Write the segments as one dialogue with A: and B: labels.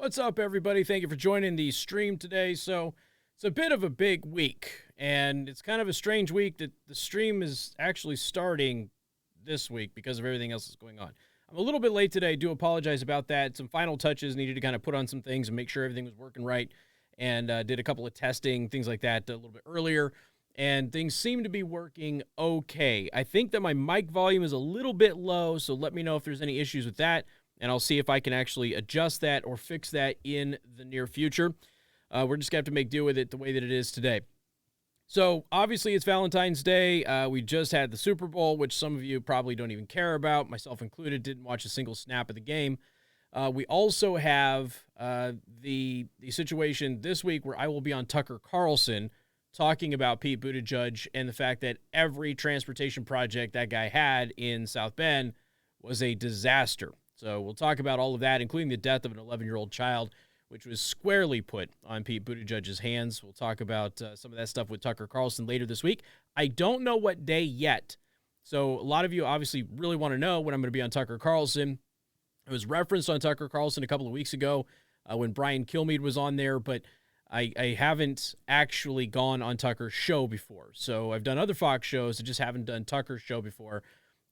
A: What's up, everybody? Thank you for joining the stream today. So, it's a bit of a big week, and it's kind of a strange week that the stream is actually starting this week because of everything else that's going on. I'm a little bit late today. I do apologize about that. Some final touches needed to kind of put on some things and make sure everything was working right, and did a couple of testing, things like that, a little bit earlier, and things seem to be working okay. I think that my mic volume is a little bit low, so let me know if there's any issues with that, and I'll see if I can actually adjust that or fix that in the near future. We're just going to have to make do with it the way that it is today. So, obviously, it's Valentine's Day. We just had the Super Bowl, which some of you probably don't even care about, myself included, didn't watch a single snap of the game. We also have the situation this week where I will be on Tucker Carlson talking about Pete Buttigieg and the fact that every transportation project that guy had in South Bend was a disaster. So we'll talk about all of that, including the death of an 11-year-old child, which was squarely put on Pete Buttigieg's hands. We'll talk about some of that stuff with Tucker Carlson later this week. I don't know what day yet. So a lot of you obviously really want to know when I'm going to be on Tucker Carlson. It was referenced on Tucker Carlson a couple of weeks ago when Brian Kilmeade was on there, but I haven't actually gone on Tucker's show before. So I've done other Fox shows. I just haven't done Tucker's show before.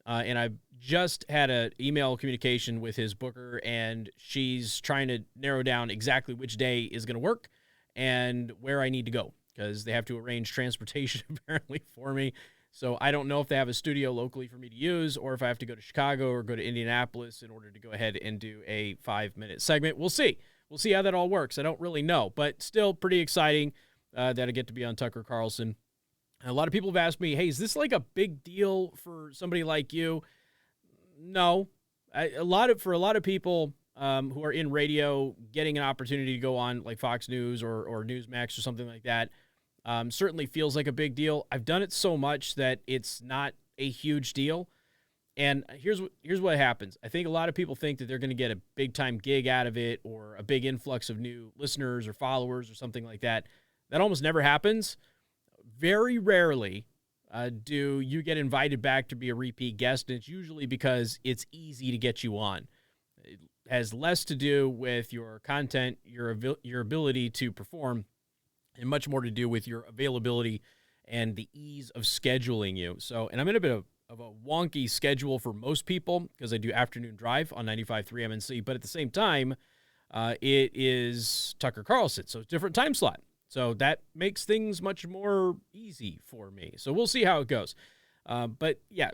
A: And I've just had an email communication with his booker, and she's trying to narrow down exactly which day is going to work and where I need to go, because they have to arrange transportation apparently for me. So I don't know if they have a studio locally for me to use or if I have to go to Chicago or go to Indianapolis in order to go ahead and do a 5-minute segment. We'll see. We'll see how that all works. I don't really know, but still pretty exciting that I get to be on Tucker Carlson. A lot of people have asked me, hey, is this like a big deal for somebody like you? No. For a lot of people who are in radio, getting an opportunity to go on like Fox News or Newsmax or something like that certainly feels like a big deal. I've done it so much that it's not a huge deal. And here's what happens. I think a lot of people think that they're going to get a big-time gig out of it or a big influx of new listeners or followers or something like that. That almost never happens. Very rarely do you get invited back to be a repeat guest, and it's usually because it's easy to get you on. It has less to do with your content, your ability to perform, and much more to do with your availability and the ease of scheduling you. So, and I'm in a bit of a wonky schedule for most people because I do afternoon drive on 95.3 MNC, but at the same time, it is Tucker Carlson, so it's a different time slot. So that makes things much more easy for me. So we'll see how it goes. But yeah,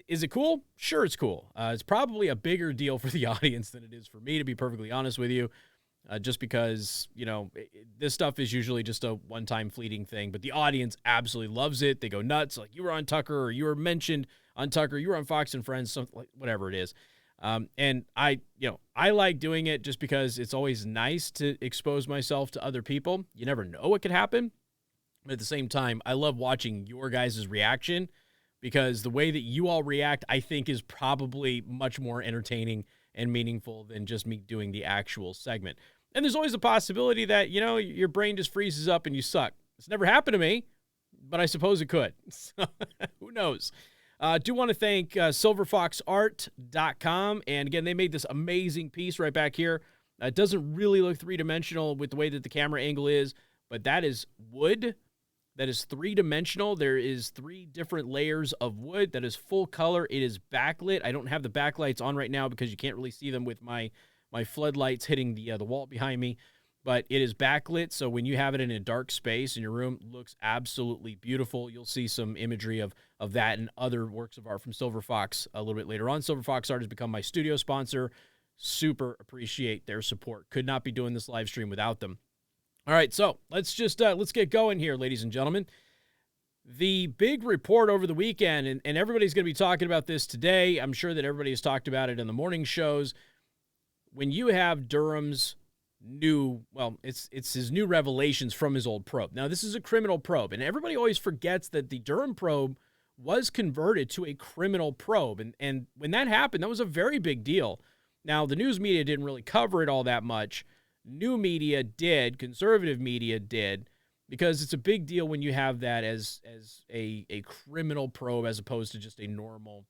A: is it cool? Sure, it's cool. It's probably a bigger deal for the audience than it is for me, to be perfectly honest with you, just because, this stuff is usually just a one-time fleeting thing. But the audience absolutely loves it. They go nuts. Like, you were on Tucker, or you were mentioned on Tucker, you were on Fox and Friends, something like whatever it is. And I like doing it just because it's always nice to expose myself to other people. You never know what could happen. But at the same time, I love watching your guys' reaction, because the way that you all react, I think, is probably much more entertaining and meaningful than just me doing the actual segment. And there's always a possibility that, your brain just freezes up and you suck. It's never happened to me, but I suppose it could. So, who knows? Do want to thank silverfoxart.com. And again, they made this amazing piece right back here. It doesn't really look three-dimensional with the way that the camera angle is, but that is wood. That is three-dimensional. There is 3 different layers of wood. That is full color. It is backlit. I don't have the backlights on right now because you can't really see them with my floodlights hitting the wall behind me. But it is backlit, so when you have it in a dark space in your room, it looks absolutely beautiful. You'll see some imagery of that and other works of art from Silver Fox a little bit later on. Silver Fox Art has become my studio sponsor. Super appreciate their support. Could not be doing this live stream without them. All right, so let's get going here, ladies and gentlemen. The big report over the weekend, and everybody's going to be talking about this today. I'm sure that everybody has talked about it in the morning shows. When you have Durham's it's his new revelations from his old probe. Now, this is a criminal probe, and everybody always forgets that the Durham probe was converted to a criminal probe, and when that happened, that was a very big deal. Now, the news media didn't really cover it all that much. New media did, conservative media did, because it's a big deal when you have that as a criminal probe as opposed to just a normal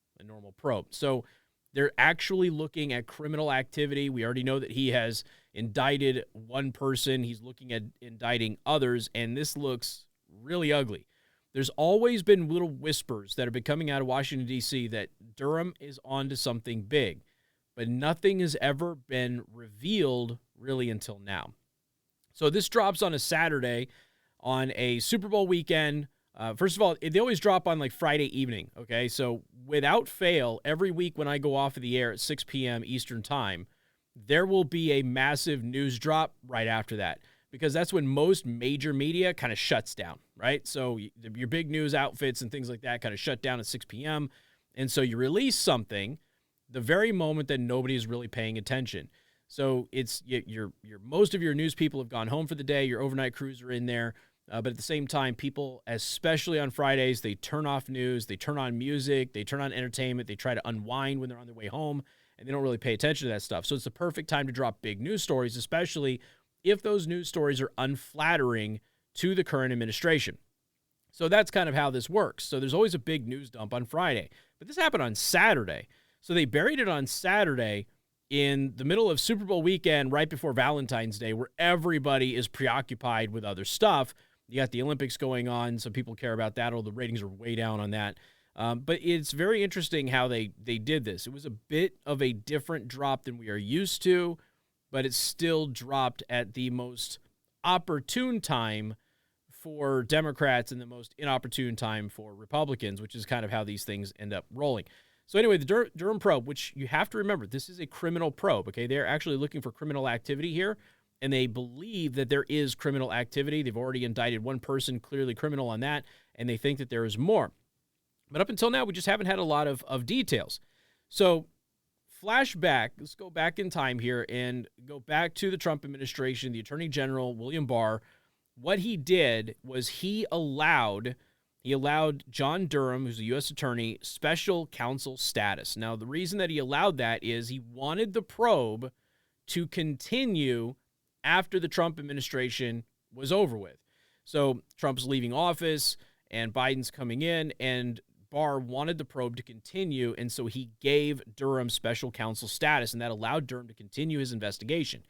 A: probe. So They're actually looking at criminal activity. We already know that he has indicted one person. He's looking at indicting others, and this looks really ugly. There's always been little whispers that have been coming out of Washington, D.C. that Durham is on to something big, but nothing has ever been revealed really until now. So this drops on a Saturday on a Super Bowl weekend. First of all, they always drop on like Friday evening, okay? So without fail, every week when I go off of the air at 6 p.m. Eastern time, there will be a massive news drop right after that, because that's when most major media kind of shuts down, right? So your big news outfits and things like that kind of shut down at 6 p.m., and so you release something the very moment that nobody is really paying attention. So it's your most of your news people have gone home for the day. Your overnight crews are in there. But at the same time, people, especially on Fridays, they turn off news, they turn on music, they turn on entertainment, they try to unwind when they're on their way home, and they don't really pay attention to that stuff. So it's the perfect time to drop big news stories, especially if those news stories are unflattering to the current administration. So that's kind of how this works. So there's always a big news dump on Friday. But this happened on Saturday. So they buried it on Saturday in the middle of Super Bowl weekend, right before Valentine's Day, where everybody is preoccupied with other stuff. You got the Olympics going on, so people care about that, although the ratings are way down on that. But it's very interesting how they did this. It was a bit of a different drop than we are used to, but it still dropped at the most opportune time for Democrats and the most inopportune time for Republicans, which is kind of how these things end up rolling. So anyway, the Durham probe, which you have to remember, this is a criminal probe, okay? They're actually looking for criminal activity here, and they believe that there is criminal activity. They've already indicted one person, clearly criminal on that, and they think that there is more. But up until now, we just haven't had a lot of details. So flashback, let's go back in time here and go back to the Trump administration, the Attorney General, William Barr. What he did was he allowed John Durham, who's a U.S. attorney, special counsel status. Now, the reason that he allowed that is he wanted the probe to continue after the Trump administration was over with. So Trump's leaving office and Biden's coming in, and Barr wanted the probe to continue, and so he gave Durham special counsel status, and that allowed Durham to continue his investigation.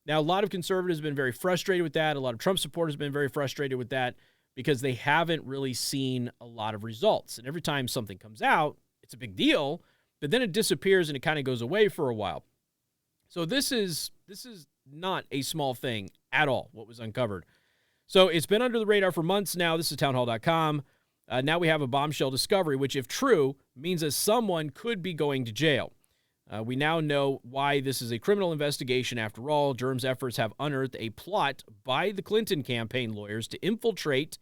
A: Now, a lot of conservatives have been very frustrated with that. A lot of Trump supporters have been very frustrated with that because they haven't really seen a lot of results. And every time something comes out, it's a big deal, but then it disappears and it kind of goes away for a while. So this is not a small thing at all, what was uncovered. So it's been under the radar for months now. This is townhall.com. Now we have a bombshell discovery, which, if true, means that someone could be going to jail. We now know why this is a criminal investigation after all. Durham's efforts have unearthed a plot by the Clinton campaign lawyers to infiltrate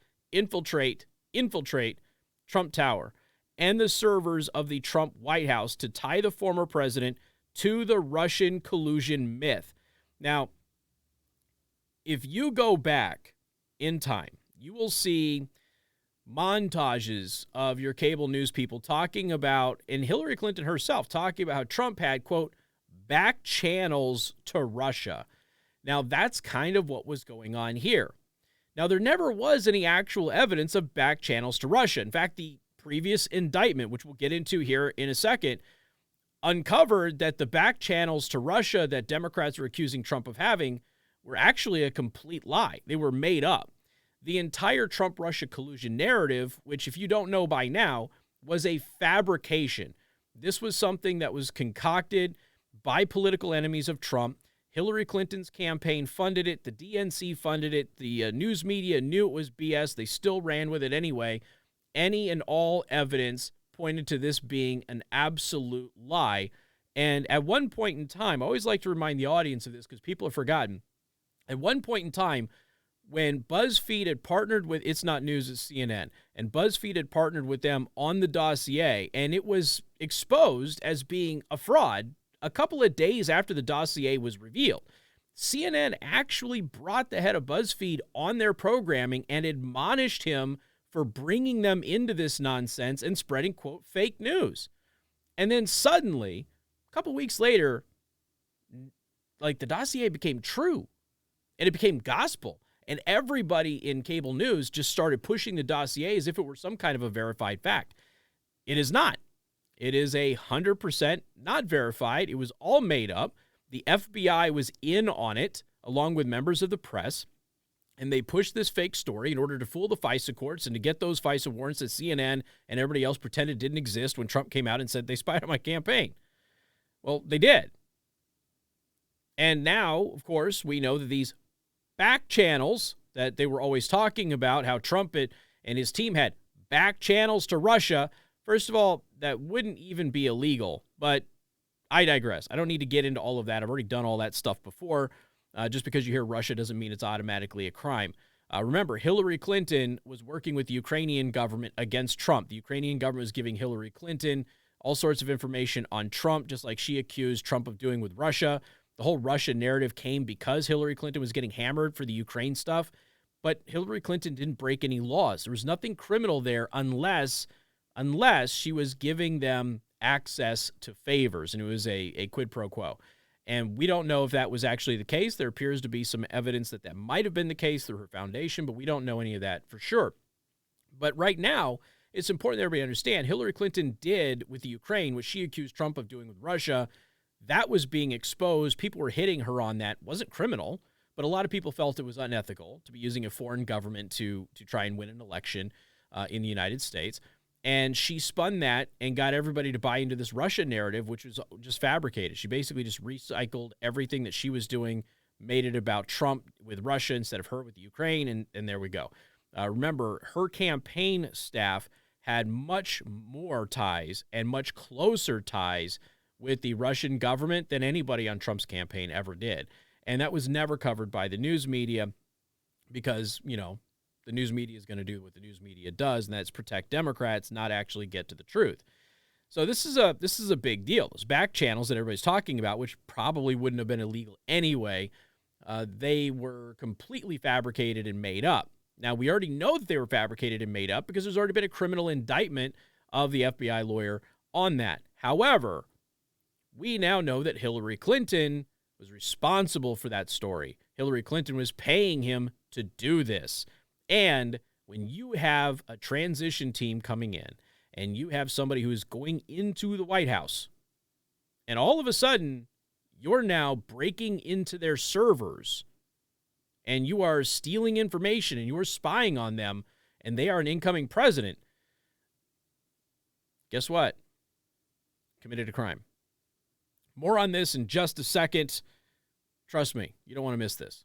A: Trump Tower and the servers of the Trump White House to tie the former president to the Russian collusion myth. Now, if you go back in time, you will see montages of your cable news people talking about, and Hillary Clinton herself talking about how Trump had, quote, back channels to Russia. Now, that's kind of what was going on here. Now, there never was any actual evidence of back channels to Russia. In fact, the previous indictment, which we'll get into here in a second, uncovered that the back channels to Russia that Democrats were accusing Trump of having were actually a complete lie. They were made up. The entire Trump-Russia collusion narrative, which if you don't know by now, was a fabrication. This was something that was concocted by political enemies of Trump. Hillary Clinton's campaign funded it. The DNC funded it. The news media knew it was BS. They still ran with it anyway. Any and all evidence pointed to this being an absolute lie. And at one point in time, I always like to remind the audience of this because people have forgotten. At one point in time, when BuzzFeed had partnered with It's Not News, it's CNN, and BuzzFeed had partnered with them on the dossier, and it was exposed as being a fraud a couple of days after the dossier was revealed. CNN actually brought the head of BuzzFeed on their programming and admonished him for bringing them into this nonsense and spreading, quote, fake news. And then suddenly, a couple weeks later, like the dossier became true, and it became gospel. And everybody in cable news just started pushing the dossier as if it were some kind of a verified fact. It is not. It is 100% not verified. It was all made up. The FBI was in on it, along with members of the press, and they pushed this fake story in order to fool the FISA courts and to get those FISA warrants that CNN and everybody else pretended didn't exist when Trump came out and said they spied on my campaign. Well, they did. And now, of course, we know that these back channels that they were always talking about, how Trump and his team had back channels to Russia. First of all, that wouldn't even be illegal, but I digress. I don't need to get into all of that. I've already done all that stuff before. Just because you hear Russia doesn't mean it's automatically a crime. Remember, Hillary Clinton was working with the Ukrainian government against Trump. The Ukrainian government was giving Hillary Clinton all sorts of information on Trump, just like she accused Trump of doing with Russia. The whole Russia narrative came because Hillary Clinton was getting hammered for the Ukraine stuff. But Hillary Clinton didn't break any laws. There was nothing criminal there unless she was giving them access to favors, and it was a quid pro quo. And we don't know if that was actually the case. There appears to be some evidence that that might have been the case through her foundation, but we don't know any of that for sure. But right now, it's important that everybody understand Hillary Clinton did with the Ukraine what she accused Trump of doing with Russia. That was being exposed. People were hitting her on that. It wasn't criminal, but a lot of people felt it was unethical to be using a foreign government to try and win an election in the United States. And she spun that and got everybody to buy into this Russia narrative, which was just fabricated. She basically just recycled everything that she was doing, made it about Trump with Russia instead of her with the Ukraine, and there we go. Remember, her campaign staff had much more ties and much closer ties with the Russian government than anybody on Trump's campaign ever did. And that was never covered by the news media because, the news media is going to do what the news media does, and that's protect Democrats, not actually get to the truth. So this is a big deal. Those back channels that everybody's talking about, which probably wouldn't have been illegal anyway, they were completely fabricated and made up. Now, we already know that they were fabricated and made up because there's already been a criminal indictment of the FBI lawyer on that. However, we now know that Hillary Clinton was responsible for that story. Hillary Clinton was paying him to do this. And when you have a transition team coming in and you have somebody who is going into the White House, and all of a sudden you're now breaking into their servers and you are stealing information and you are spying on them and they are an incoming president, guess what? Committed a crime. More on this in just a second. Trust me, you don't want to miss this.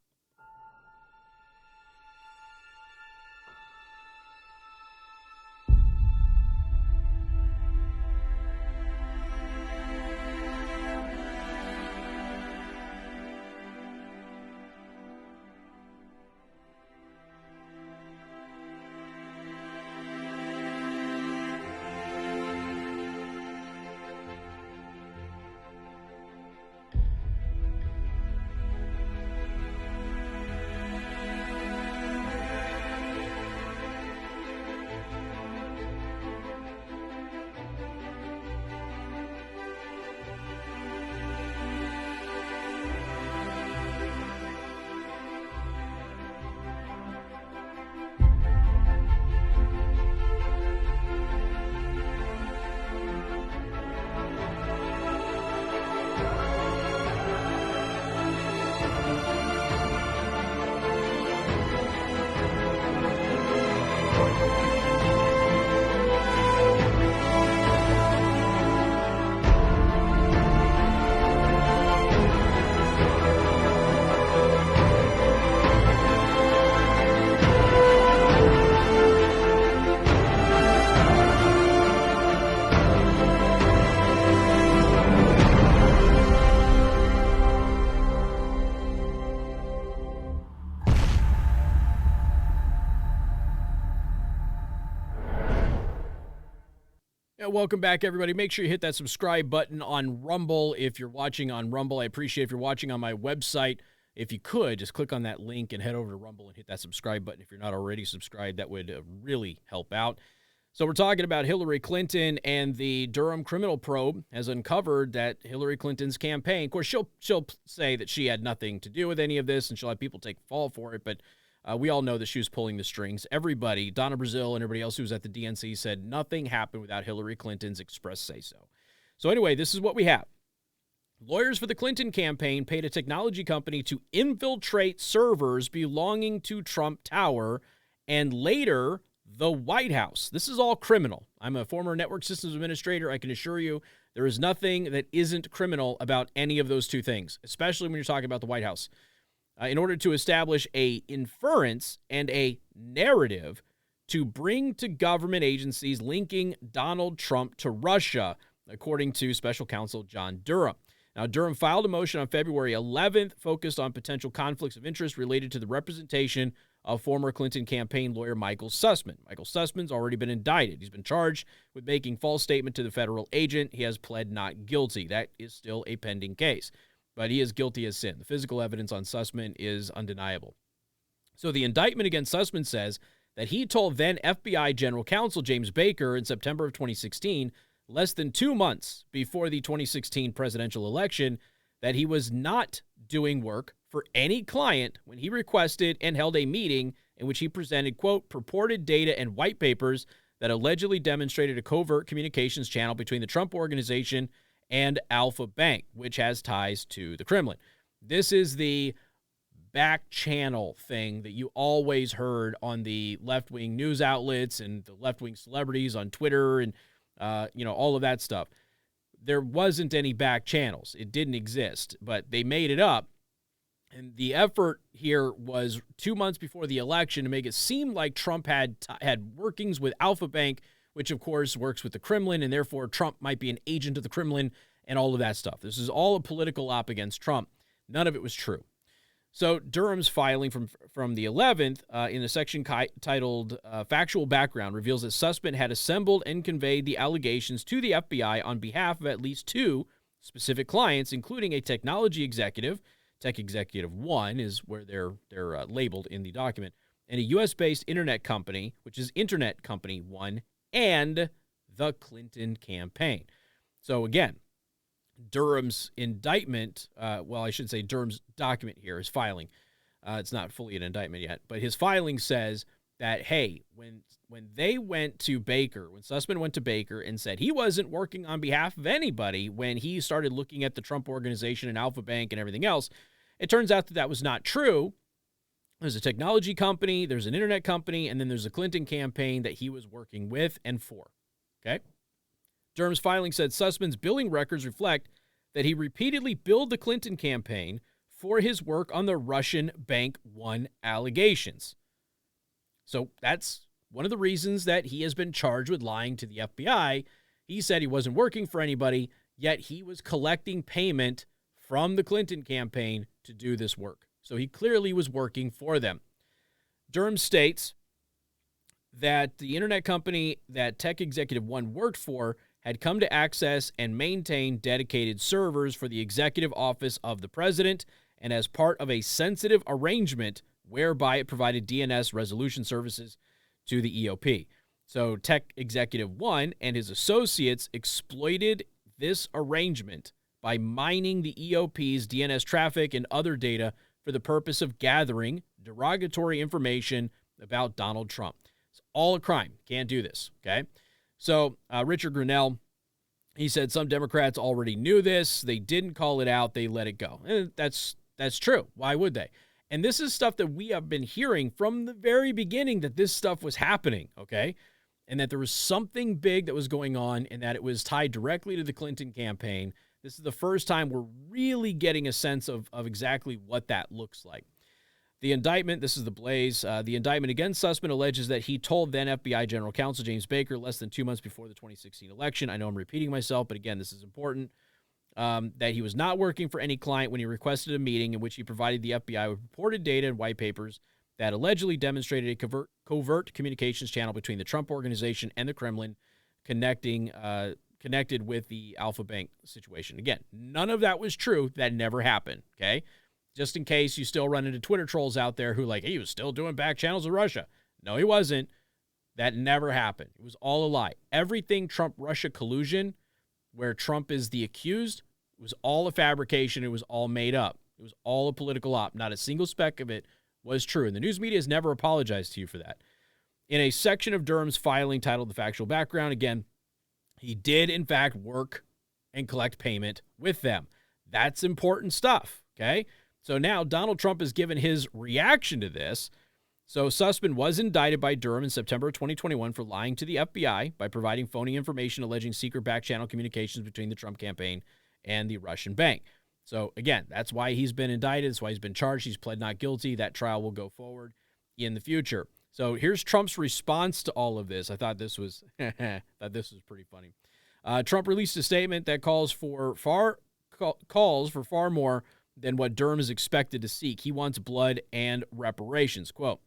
A: Welcome back, everybody. Make sure you hit that subscribe button on Rumble if you're watching on Rumble. I appreciate if you're watching on my website. If you could, just click on that link and head over to Rumble and hit that subscribe button. If you're not already subscribed, that would really help out. So we're talking about Hillary Clinton, and the Durham criminal probe has uncovered that Hillary Clinton's campaign, of course, she'll say that she had nothing to do with any of this, and she'll have people take fall for it, but We all know that she was pulling the strings. Everybody, Donna Brazile and everybody else who was at the DNC said nothing happened without Hillary Clinton's express say-so. So anyway, this is what we have. Lawyers for the Clinton campaign paid a technology company to infiltrate servers belonging to Trump Tower and later the White House. This is all criminal. I'm a former network systems administrator. I can assure you there is nothing that isn't criminal about any of those two things, especially when you're talking about the White House. In order to establish a inference and a narrative to bring to government agencies linking Donald Trump to Russia, according to special counsel John Durham. Now, Durham filed a motion on February 11th focused on potential conflicts of interest related to the representation of former Clinton campaign lawyer Michael Sussman. Michael Sussman's already been indicted. He's been charged with making false statement to the federal agent. He has pled not guilty. That is still a pending case, but he is guilty as sin. The physical evidence on Sussman is undeniable. So the indictment against Sussman says that he told then FBI General Counsel James Baker in September of 2016, less than 2 months before the 2016 presidential election, that he was not doing work for any client when he requested and held a meeting in which he presented, quote, purported data and white papers that allegedly demonstrated a covert communications channel between the Trump Organization and Alpha Bank, which has ties to the Kremlin. This is the back channel thing that you always heard on the left-wing news outlets and the left-wing celebrities on Twitter and all of that stuff. There wasn't any back channels. It didn't exist, but they made it up. And the effort here was 2 months before the election to make it seem like Trump had workings with Alpha Bank, which of course works with the Kremlin, and therefore Trump might be an agent of the Kremlin and all of that stuff. This is all a political op against Trump. None of it was true. So Durham's filing from the 11th in a section titled Factual Background reveals that Sussman had assembled and conveyed the allegations to the FBI on behalf of at least 2 specific clients, including a technology executive, Tech Executive 1 is where they're labeled in the document, and a U.S.-based internet company, which is Internet Company 1, and the Clinton campaign. So again, Durham's indictment, Durham's document here, his filing, it's not fully an indictment yet, but his filing says that, hey, when they went to Baker, when Sussman went to Baker and said he wasn't working on behalf of anybody when he started looking at the Trump Organization and Alpha Bank and everything else, it turns out that was not true. There's a technology company, there's an internet company, and then there's a Clinton campaign that he was working with and for. Okay? Durham's filing said Sussman's billing records reflect that he repeatedly billed the Clinton campaign for his work on the Russian Bank 1 allegations. So that's one of the reasons that he has been charged with lying to the FBI. He said he wasn't working for anybody, yet he was collecting payment from the Clinton campaign to do this work. So he clearly was working for them. Durham states that the internet company that Tech Executive 1 worked for had come to access and maintain dedicated servers for the executive office of the president, and as part of a sensitive arrangement whereby it provided DNS resolution services to the EOP. So Tech Executive 1 and his associates exploited this arrangement by mining the EOP's DNS traffic and other data for the purpose of gathering derogatory information about Donald Trump. It's all a crime. Can't do this, okay? So Richard Grinnell, he said some Democrats already knew this. They didn't call it out. They let it go. And that's true. Why would they? And this is stuff that we have been hearing from the very beginning, that this stuff was happening, okay? And that there was something big that was going on and that it was tied directly to the Clinton campaign. This is the first time we're really getting a sense of exactly what that looks like. The indictment, this is the Blaze, the indictment against Sussman alleges that he told then FBI General Counsel James Baker less than 2 months before the 2016 election, I know I'm repeating myself, but again, this is important, that he was not working for any client when he requested a meeting in which he provided the FBI with reported data and white papers that allegedly demonstrated a covert communications channel between the Trump Organization and the Kremlin connected with the Alpha Bank situation. Again, none of that was true. That never happened, okay? Just in case you still run into Twitter trolls out there who he was still doing back channels with Russia. No, he wasn't. That never happened. It was all a lie. Everything Trump-Russia collusion, where Trump is the accused, it was all a fabrication. It was all made up. It was all a political op. Not a single speck of it was true, and the news media has never apologized to you for that. In a section of Durham's filing titled The Factual Background, again, he did, in fact, work and collect payment with them. That's important stuff, okay? So now Donald Trump has given his reaction to this. So Sussman was indicted by Durham in September of 2021 for lying to the FBI by providing phony information alleging secret back-channel communications between the Trump campaign and the Russian bank. So, again, that's why he's been indicted. That's why he's been charged. He's pled not guilty. That trial will go forward in the future. So here's Trump's response to all of this. I thought this was pretty funny. Trump released a statement that calls for far more than what Durham is expected to seek. He wants blood and reparations. Quote,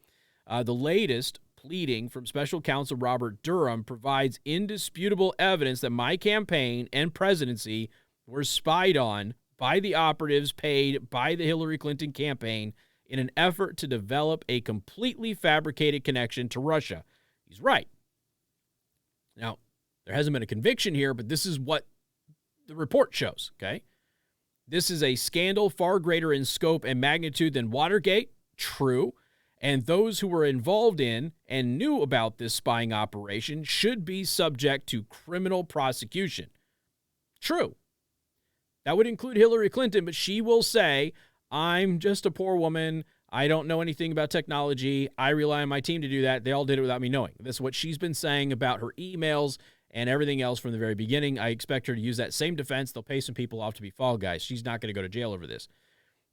A: the latest pleading from special counsel Robert Durham provides indisputable evidence that my campaign and presidency were spied on by the operatives paid by the Hillary Clinton campaign in an effort to develop a completely fabricated connection to Russia. He's right. Now, there hasn't been a conviction here, but this is what the report shows, okay? This is a scandal far greater in scope and magnitude than Watergate. True. And those who were involved in and knew about this spying operation should be subject to criminal prosecution. True. That would include Hillary Clinton, but she will say, I'm just a poor woman. I don't know anything about technology. I rely on my team to do that. They all did it without me knowing. This is what she's been saying about her emails and everything else from the very beginning. I expect her to use that same defense. They'll pay some people off to be fall guys. She's not going to go to jail over this.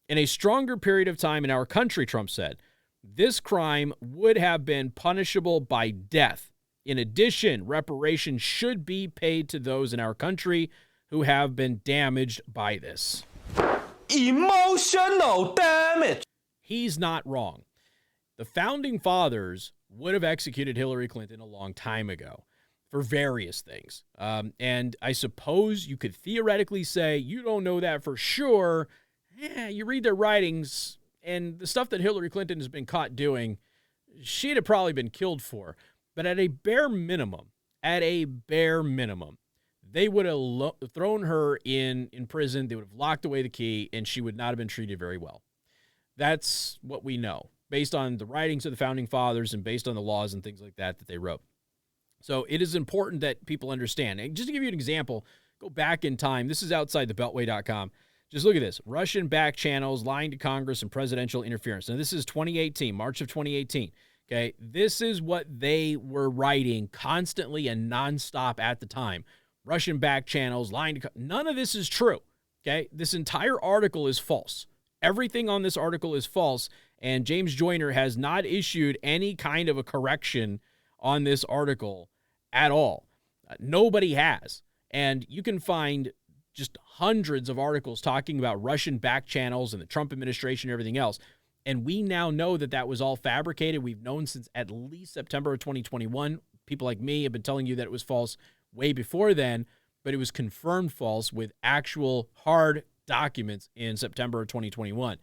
A: In a stronger period of time in our country, Trump said, this crime would have been punishable by death. In addition, reparations should be paid to those in our country who have been damaged by this.
B: Emotional damage.
A: He's not wrong. The founding fathers would have executed Hillary Clinton a long time ago for various things. And I suppose you could theoretically say, you don't know that for sure. You read their writings, and the stuff that Hillary Clinton has been caught doing, she'd have probably been killed for. But at a bare minimum, they would have thrown her in prison. They would have locked away the key, and she would not have been treated very well. That's what we know, based on the writings of the founding fathers and based on the laws and things like that they wrote. So it is important that people understand. And just to give you an example, go back in time. This is outside the Beltway.com. Just look at this. Russian back channels, lying to Congress, and presidential interference. Now, this is 2018, March of 2018. Okay, this is what they were writing constantly and nonstop at the time. Russian back channels, lying to none of this is true. Okay, this entire article is false. Everything on this article is false, and James Joyner has not issued any kind of a correction on this article at all. Nobody has. And you can find just hundreds of articles talking about Russian back channels and the Trump administration and everything else. And we now know that that was all fabricated. We've known since at least September of 2021. People like me have been telling you that it was false way before then, but it was confirmed false with actual hard documents in September of 2021.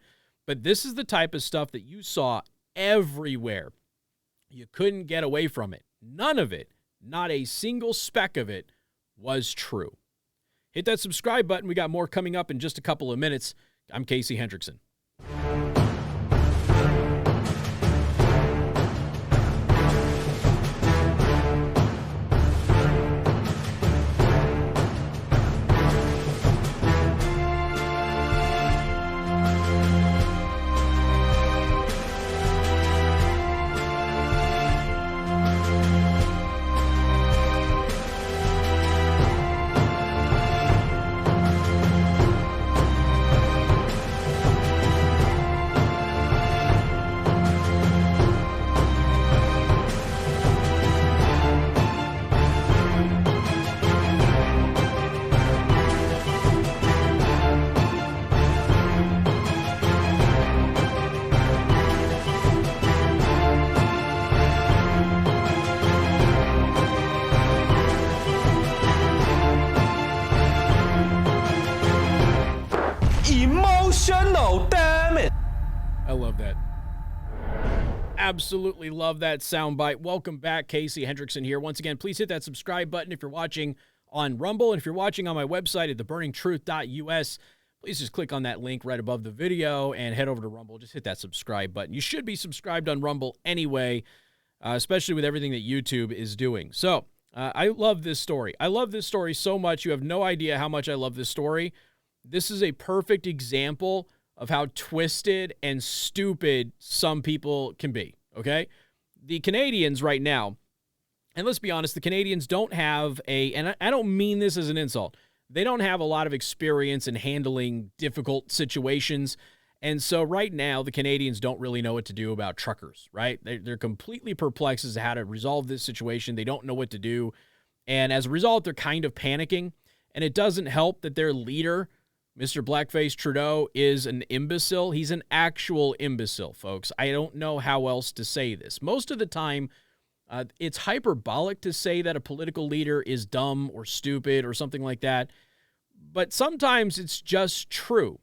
A: But this is the type of stuff that you saw everywhere. You couldn't get away from it. None of it, not a single speck of it, was true. Hit that subscribe button. We got more coming up in just a couple of minutes. I'm Casey Hendrickson.
B: Emotional damage.
A: I love that. Absolutely love that soundbite. Welcome back. Casey Hendrickson here. Once again, please hit that subscribe button if you're watching on Rumble. And if you're watching on my website at theburningtruth.us, please just click on that link right above the video and head over to Rumble. Just hit that subscribe button. You should be subscribed on Rumble anyway, especially with everything that YouTube is doing. So I love this story. I love this story so much. You have no idea how much I love this story. This is a perfect example of how twisted and stupid some people can be, okay? The Canadians right now, and let's be honest, the Canadians don't have and I don't mean this as an insult, they don't have a lot of experience in handling difficult situations. And so right now, the Canadians don't really know what to do about truckers, right? They're completely perplexed as to how to resolve this situation. They don't know what to do. And as a result, they're kind of panicking. And it doesn't help that their leader, Mr. Blackface Trudeau, is an imbecile. He's an actual imbecile, folks. I don't know how else to say this. Most of the time, it's hyperbolic to say that a political leader is dumb or stupid or something like that. But sometimes it's just true.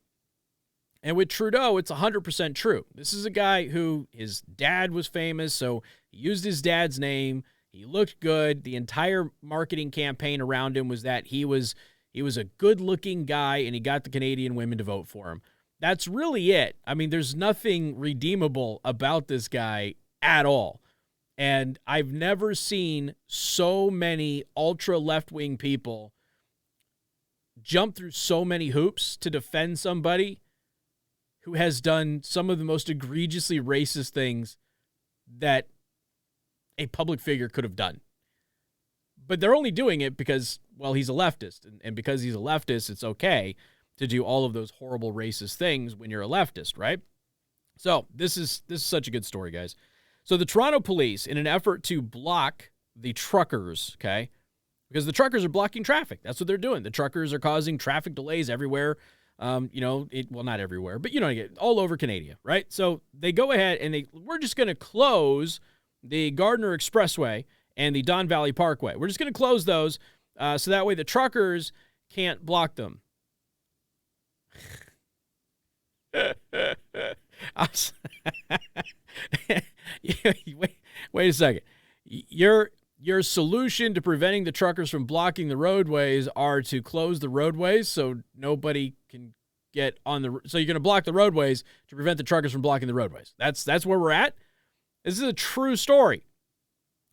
A: And with Trudeau, it's 100% true. This is a guy who his dad was famous, so he used his dad's name. He looked good. The entire marketing campaign around him was that he was a good-looking guy, and he got the Canadian women to vote for him. That's really it. I mean, there's nothing redeemable about this guy at all. And I've never seen so many ultra-left-wing people jump through so many hoops to defend somebody who has done some of the most egregiously racist things that a public figure could have done. But they're only doing it because, well, he's a leftist. And because he's a leftist, it's okay to do all of those horrible racist things when you're a leftist, right? So this is such a good story, guys. So the Toronto police, in an effort to block the truckers, okay, because the truckers are blocking traffic. That's what they're doing. The truckers are causing traffic delays everywhere. Well, not everywhere, but all over Canada, right? So they go ahead and we're just going to close the Gardiner Expressway and the Don Valley Parkway. We're just going to close those so that way the truckers can't block them. Wait a second. Your solution to preventing the truckers from blocking the roadways are to close the roadways so nobody can get on the. So you're going to block the roadways to prevent the truckers from blocking the roadways. That's where we're at. This is a true story.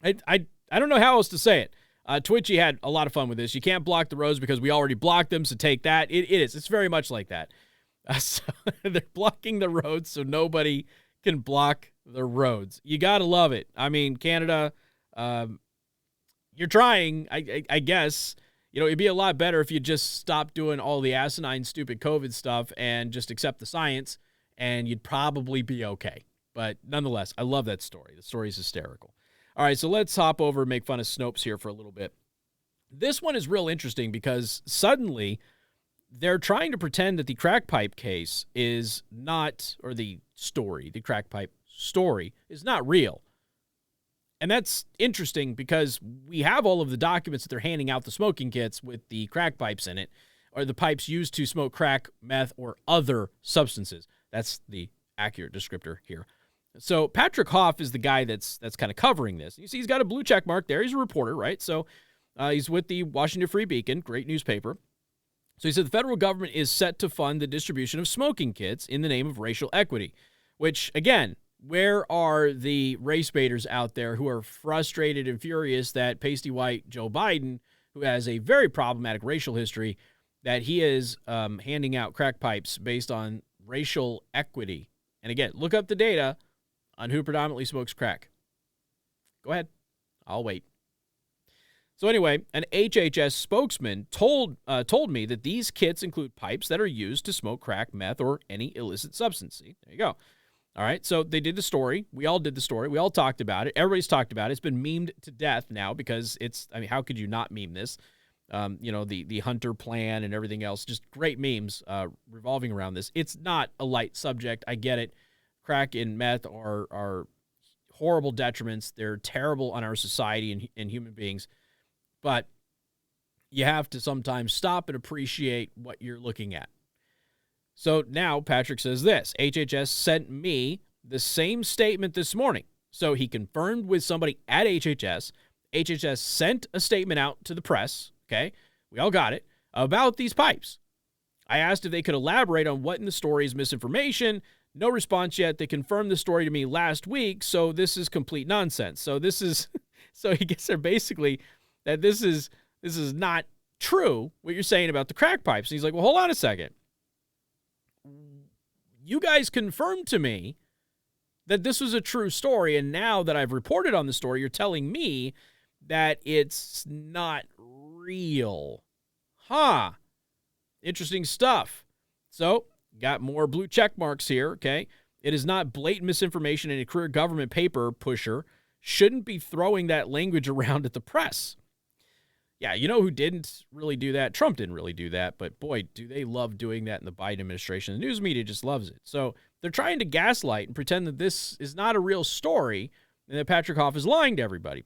A: I don't know how else to say it. Twitchy had a lot of fun with this. You can't block the roads because we already blocked them, so take that. It is. It's very much like that. So they're blocking the roads so nobody can block the roads. You got to love it. I mean, Canada, you're trying, I guess. It'd be a lot better if you just stopped doing all the asinine, stupid COVID stuff and just accept the science, and you'd probably be okay. But nonetheless, I love that story. The story is hysterical. All right, so let's hop over and make fun of Snopes here for a little bit. This one is real interesting because suddenly they're trying to pretend that the crack pipe case is not, or the crack pipe story is not real. And that's interesting because we have all of the documents that they're handing out, the smoking kits with the crack pipes in it, or the pipes used to smoke crack, meth, or other substances. That's the accurate descriptor here. So Patrick Hoff is the guy that's kind of covering this. You see, he's got a blue check mark there. He's a reporter, right? So he's with the Washington Free Beacon, great newspaper. So he said the federal government is set to fund the distribution of smoking kits in the name of racial equity, which, again, where are the race baiters out there who are frustrated and furious that pasty white Joe Biden, who has a very problematic racial history, that he is handing out crack pipes based on racial equity? And again, look up the data on who predominantly smokes crack. Go ahead. I'll wait. So anyway, an HHS spokesman told me that these kits include pipes that are used to smoke crack, meth, or any illicit substance. See, there you go. All right, so they did the story. We all did the story. We all talked about it. Everybody's talked about it. It's been memed to death now because how could you not meme this? The Hunter plan and everything else, just great memes revolving around this. It's not a light subject. I get it. Crack and meth are horrible detriments. They're terrible on our society and human beings. But you have to sometimes stop and appreciate what you're looking at. So now Patrick says this: HHS sent me the same statement this morning. So he confirmed with somebody at HHS. HHS sent a statement out to the press, okay? We all got it, about these pipes. I asked if they could elaborate on what in the story is misinformation. No response yet. They confirmed the story to me last week, so this is complete nonsense. So this is, so he gets there basically that this is not true, what you're saying about the crack pipes. And he's like, well, hold on a second. You guys confirmed to me that this was a true story, and now that I've reported on the story, you're telling me that it's not real. Huh. Interesting stuff. So, got more blue check marks here, okay? It is not blatant misinformation, and a career government paper pusher shouldn't be throwing that language around at the press. Yeah, you know who didn't really do that? Trump didn't really do that, but boy, do they love doing that in the Biden administration. The news media just loves it. So they're trying to gaslight and pretend that this is not a real story and that Patrick Hoff is lying to everybody.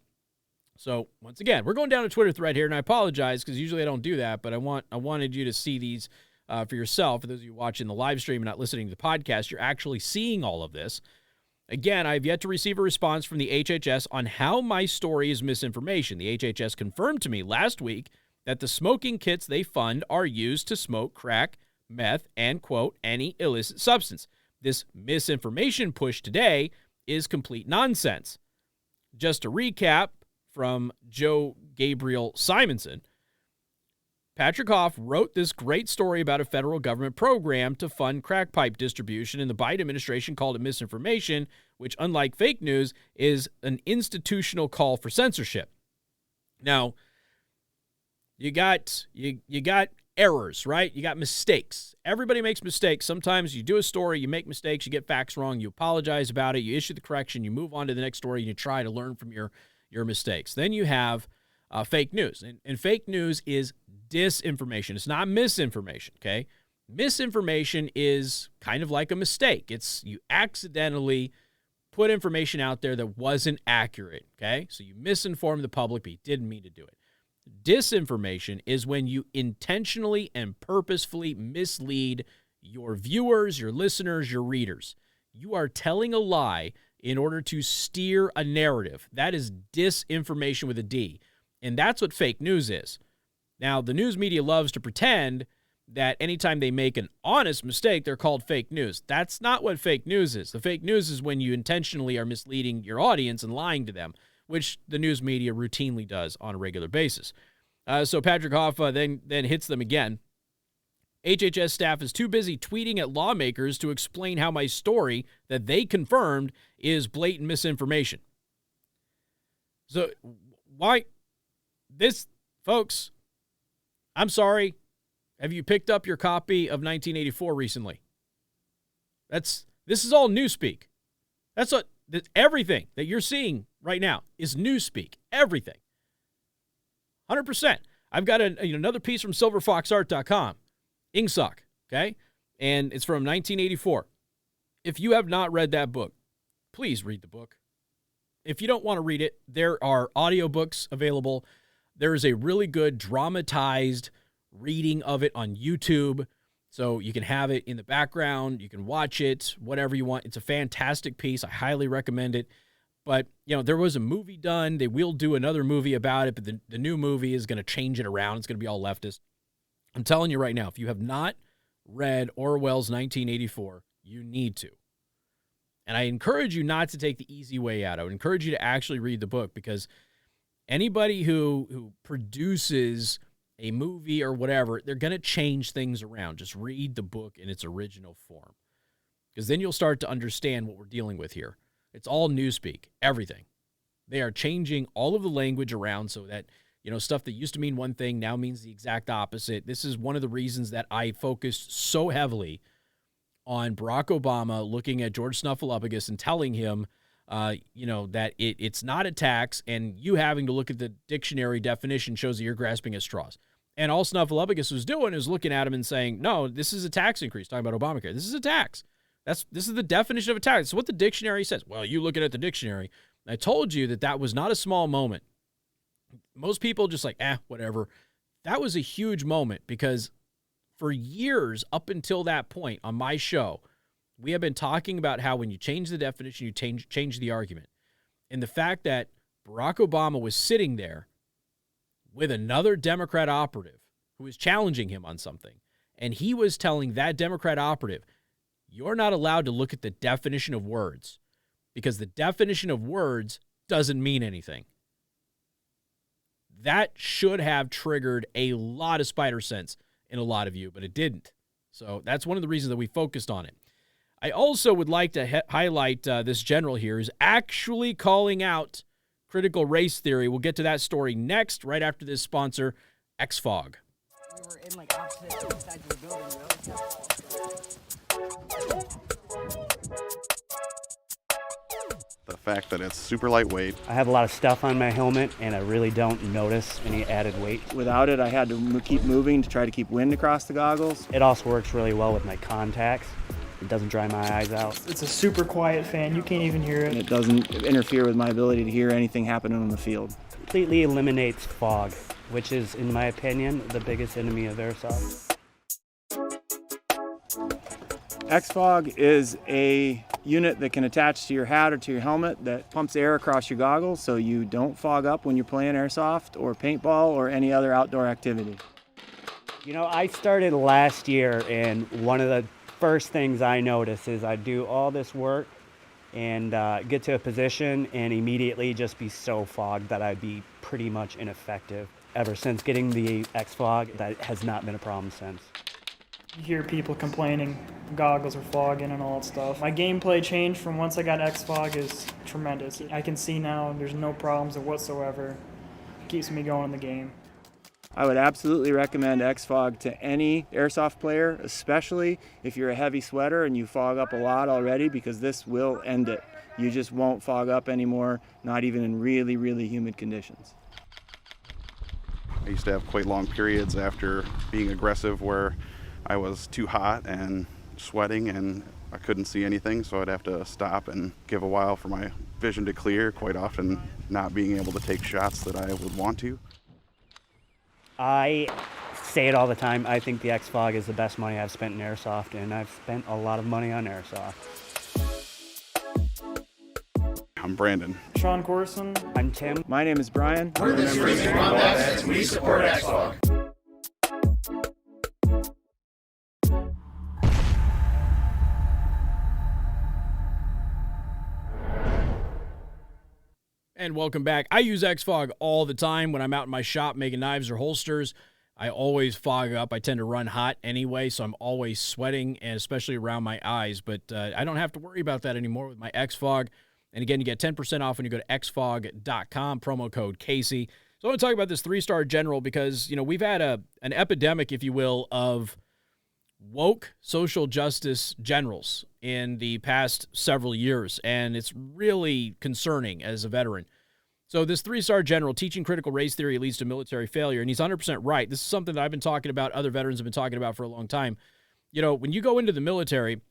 A: So once again, we're going down a Twitter thread here, and I apologize because usually I don't do that, but I wanted you to see these for yourself. For those of you watching the live stream and not listening to the podcast, you're actually seeing all of this. Again, I've yet to receive a response from the HHS on how my story is misinformation. The HHS confirmed to me last week that the smoking kits they fund are used to smoke crack, meth, and, quote, any illicit substance. This misinformation push today is complete nonsense. Just to recap from Joe Gabriel Simonson, Patrick Hoff wrote this great story about a federal government program to fund crack pipe distribution, and the Biden administration called it misinformation, which, unlike fake news, is an institutional call for censorship. Now, you got errors, right? You got mistakes. Everybody makes mistakes. Sometimes you do a story, you make mistakes, you get facts wrong, you apologize about it, you issue the correction, you move on to the next story, and you try to learn from your mistakes. Then you have fake news, and fake news is disinformation. It's not misinformation, okay? Misinformation is kind of like a mistake. It's you accidentally put information out there that wasn't accurate, okay? So you misinformed the public, but you didn't mean to do it. Disinformation is when you intentionally and purposefully mislead your viewers, your listeners, your readers. You are telling a lie in order to steer a narrative. That is disinformation with a D. And that's what fake news is. Now, the news media loves to pretend that anytime they make an honest mistake, they're called fake news. That's not what fake news is. The fake news is when you intentionally are misleading your audience and lying to them, which the news media routinely does on a regular basis. So Patrick Hoff then hits them again. HHS staff is too busy tweeting at lawmakers to explain how my story that they confirmed is blatant misinformation. So why this, folks, I'm sorry. Have you picked up your copy of 1984 recently? This is all newspeak. That's what everything that you're seeing right now is newspeak. Everything. 100%. I've got another piece from silverfoxart.com. Xfog, okay? And it's from 1984. If you have not read that book, please read the book. If you don't want to read it, there are audiobooks available. There is a really good dramatized reading of it on YouTube, so you can have it in the background. You can watch it, whatever you want. It's a fantastic piece. I highly recommend it. But, there was a movie done. They will do another movie about it, but the new movie is going to change it around. It's going to be all leftist. I'm telling you right now, if you have not read Orwell's 1984, you need to. And I encourage you not to take the easy way out. I would encourage you to actually read the book, because anybody who produces a movie or whatever, they're going to change things around. Just read the book in its original form, because then you'll start to understand what we're dealing with here. It's all newspeak, everything. They are changing all of the language around so that, stuff that used to mean one thing now means the exact opposite. This is one of the reasons that I focused so heavily on Barack Obama looking at George Snuffleupagus and telling him, that it's not a tax, and you having to look at the dictionary definition shows that you're grasping at straws. And all Snuffleupagus was doing is looking at him and saying, no, this is a tax increase, talking about Obamacare. This is a tax. This is the definition of a tax. It's what the dictionary says. Well, you looking at the dictionary. I told you that was not a small moment. Most people just like, whatever. That was a huge moment, because for years up until that point on my show, we have been talking about how when you change the definition, you change the argument. And the fact that Barack Obama was sitting there with another Democrat operative who was challenging him on something, And he was telling that Democrat operative, you're not allowed to look at the definition of words because the definition of words doesn't mean anything. That should have triggered a lot of spider sense in a lot of you, but it didn't. So that's one of the reasons that we focused on it. I also would like to highlight this general here is actually calling out critical race theory. We'll get to that story next, right after this sponsor, Xfog.
C: We were in like opposite sides of the building,
D: The fact that it's super lightweight.
E: I have a lot of stuff on my helmet, and I really don't notice any added weight.
F: Without it, I had to keep moving to try to keep wind across the goggles.
E: It also works really well with my contacts. It doesn't dry my eyes out.
G: It's a super quiet fan. You can't even hear it.
F: And it doesn't interfere with my ability to hear anything happening on the field.
E: Completely eliminates fog, which is, in my opinion, the biggest enemy of airsoft.
F: Xfog is a unit that can attach to your hat or to your helmet that pumps air across your goggles so you don't fog up when you're playing airsoft or paintball or any other outdoor activity.
E: You know, I started last year, and one of the first things I notice is I do all this work and get to a position and immediately just be so fogged that I'd be pretty much ineffective. Ever since getting the Xfog, that has not been a problem since.
G: You hear people complaining goggles are fogging and all that stuff. My gameplay change from once I got Xfog is tremendous. I can see now there's no problems whatsoever. It keeps me going in the game.
F: I would absolutely recommend Xfog to any airsoft player, especially if you're a heavy sweater and you fog up a lot already, because this will end it. You just won't fog up anymore, not even in really, really humid conditions.
D: I used to have quite long periods after being aggressive where I was too hot and sweating and I couldn't see anything, so I'd have to stop and give a while for my vision to clear, quite often not being able to take shots that I would want to.
E: I say it all the time. I think the Xfog is the best money I've spent in airsoft, and I've spent a lot of money on airsoft.
D: I'm Brandon.
G: Sean Corson.
E: I'm Tim.
F: My name is Brian.
H: We're the Streaming Combats, and we support Xfog.
A: And welcome back. I use Xfog all the time when I'm out in my shop making knives or holsters. I always fog up. I tend to run hot anyway, so I'm always sweating, and especially around my eyes. But I don't have to worry about that anymore with my Xfog. And again, you get 10% off when you go to xfog.com, promo code Casey. So I want to talk about this 3-star general because, you know, we've had an epidemic, if you will, of woke social justice generals in the past several years, and it's really concerning as a veteran. So this 3-star general, teaching critical race theory leads to military failure, and he's 100% right. This is something that I've been talking about, other veterans have been talking about for a long time. You know, when you go into the military,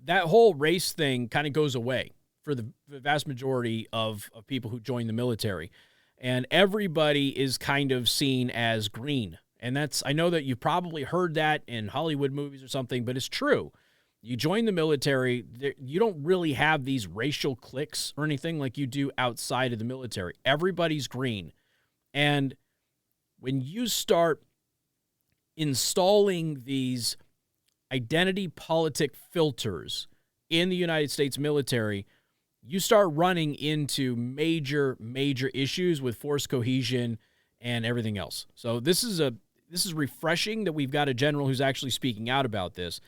A: that whole race thing kind of goes away for the vast majority of people who join the military, and everybody is kind of seen as green. And I know that you've probably heard that in Hollywood movies or something, but it's true. You join the military, you don't really have these racial cliques or anything like you do outside of the military. Everybody's green. And when you start installing these identity politic filters in the United States military, you start running into major, major issues with force cohesion and everything else. So this is refreshing that we've got a general who's actually speaking out about this.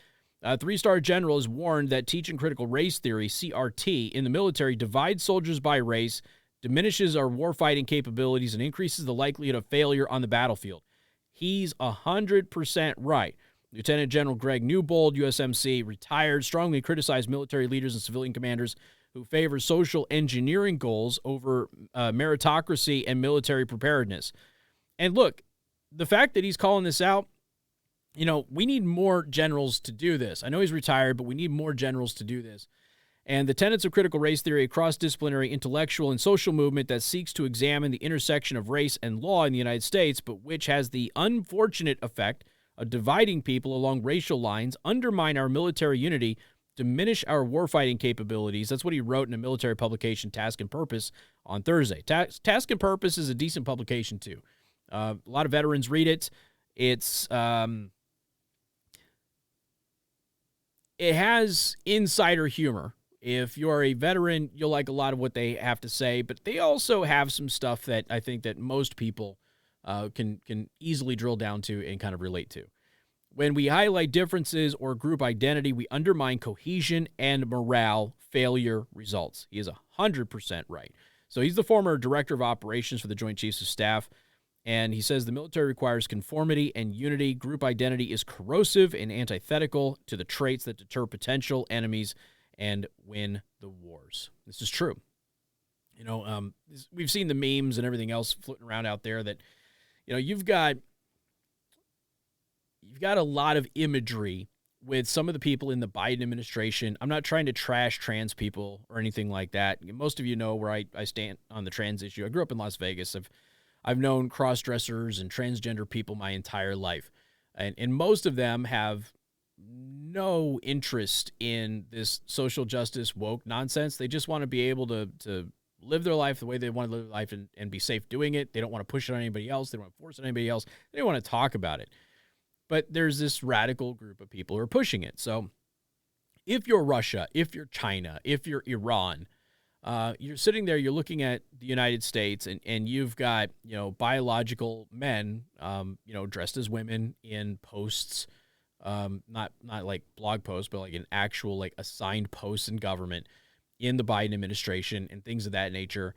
A: 3-star general has warned that teaching critical race theory, CRT, in the military divides soldiers by race, diminishes our warfighting capabilities, and increases the likelihood of failure on the battlefield. He's 100% right. Lieutenant General Greg Newbold, USMC, retired, strongly criticized military leaders and civilian commanders who favor social engineering goals over meritocracy and military preparedness. And look, the fact that he's calling this out, you know, we need more generals to do this. I know he's retired, but we need more generals to do this. And the tenets of critical race theory, a cross-disciplinary intellectual and social movement that seeks to examine the intersection of race and law in the United States, but which has the unfortunate effect of dividing people along racial lines, undermine our military unity, diminish our warfighting capabilities. That's what he wrote in a military publication, Task and Purpose, on Thursday. Task and Purpose is a decent publication, too. A lot of veterans read it. It's it has insider humor. If you're a veteran, you'll like a lot of what they have to say, but they also have some stuff that I think that most people can easily drill down to and kind of relate to. When we highlight differences or group identity, we undermine cohesion and morale. Failure results. He is 100% right. So he's the former director of operations for the Joint Chiefs of Staff, and he says the military requires conformity and unity. Group identity is corrosive and antithetical to the traits that deter potential enemies and win the wars. This is true. You know, we've seen the memes and everything else floating around out there that, you know, you've got a lot of imagery with some of the people in the Biden administration. I'm not trying to trash trans people or anything like that. Most of you know where I stand on the trans issue. I grew up in Las Vegas. I've known cross-dressers and transgender people my entire life. And most of them have no interest in this social justice woke nonsense. They just want to be able to live their life the way they want to live their life and be safe doing it. They don't want to push it on anybody else. They don't want to force it on anybody else. They don't want to talk about it. But there's this radical group of people who are pushing it. So if you're Russia, if you're China, if you're Iran, you're sitting there, you're looking at the United States, and you've got, you know, biological men, you know, dressed as women in posts, not like blog posts, but like an actual, like, assigned posts in government in the Biden administration and things of that nature.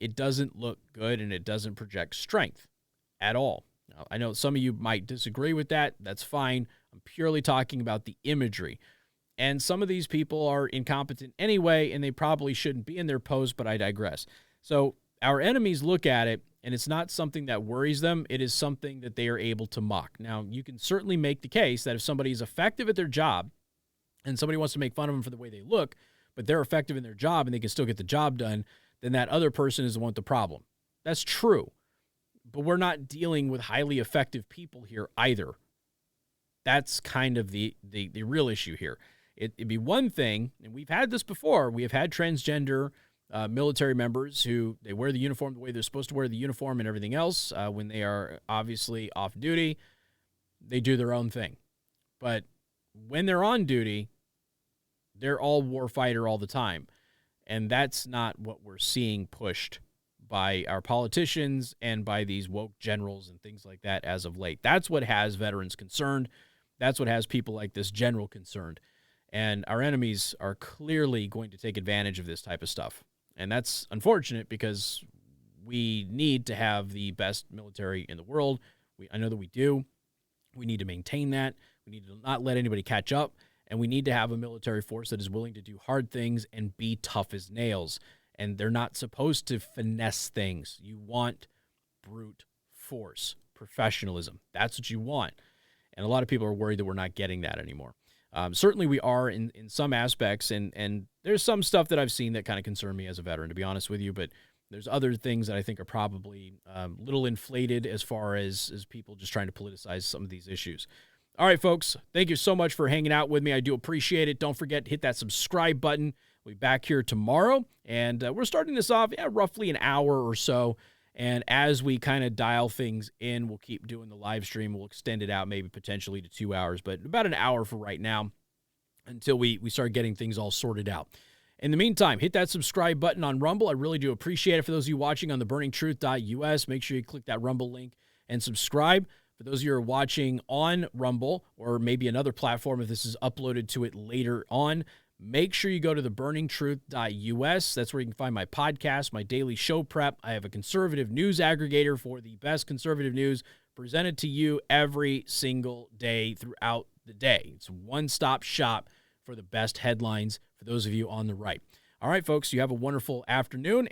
A: It doesn't look good, and it doesn't project strength at all. Now, I know some of you might disagree with that. That's fine. I'm purely talking about the imagery. And some of these people are incompetent anyway, and they probably shouldn't be in their post, but I digress. So our enemies look at it, and it's not something that worries them. It is something that they are able to mock. Now, you can certainly make the case that if somebody is effective at their job and somebody wants to make fun of them for the way they look, but they're effective in their job and they can still get the job done, then that other person is the one with the problem. That's true. But we're not dealing with highly effective people here either. That's kind of the real issue here. It'd be one thing, and we've had this before. We have had transgender military members who they wear the uniform the way they're supposed to wear the uniform and everything else. When they are obviously off duty, they do their own thing. But when they're on duty, they're all warfighter all the time. And that's not what we're seeing pushed by our politicians and by these woke generals and things like that as of late. That's what has veterans concerned. That's what has people like this general concerned. And our enemies are clearly going to take advantage of this type of stuff. And that's unfortunate because we need to have the best military in the world. I know that we do. We need to maintain that. We need to not let anybody catch up. And we need to have a military force that is willing to do hard things and be tough as nails. And they're not supposed to finesse things. You want brute force, professionalism. That's what you want. And a lot of people are worried that we're not getting that anymore. Certainly we are in some aspects, and there's some stuff that I've seen that kind of concern me as a veteran, to be honest with you, but there's other things that I think are probably a little inflated as far as people just trying to politicize some of these issues. All right, folks, thank you so much for hanging out with me. I do appreciate it. Don't forget to hit that subscribe button. We'll be back here tomorrow, and we're starting this off roughly an hour or so. And as we kind of dial things in, we'll keep doing the live stream. We'll extend it out maybe potentially to 2 hours, but about an hour for right now until we start getting things all sorted out. In the meantime, hit that subscribe button on Rumble. I really do appreciate it. For those of you watching on the burningtruth.us, make sure you click that Rumble link and subscribe. For those of you who are watching on Rumble or maybe another platform, if this is uploaded to it later on, make sure you go to theburningtruth.us. That's where you can find my podcast, my daily show prep. I have a conservative news aggregator for the best conservative news presented to you every single day throughout the day. It's a one-stop shop for the best headlines for those of you on the right. All right, folks, you have a wonderful afternoon.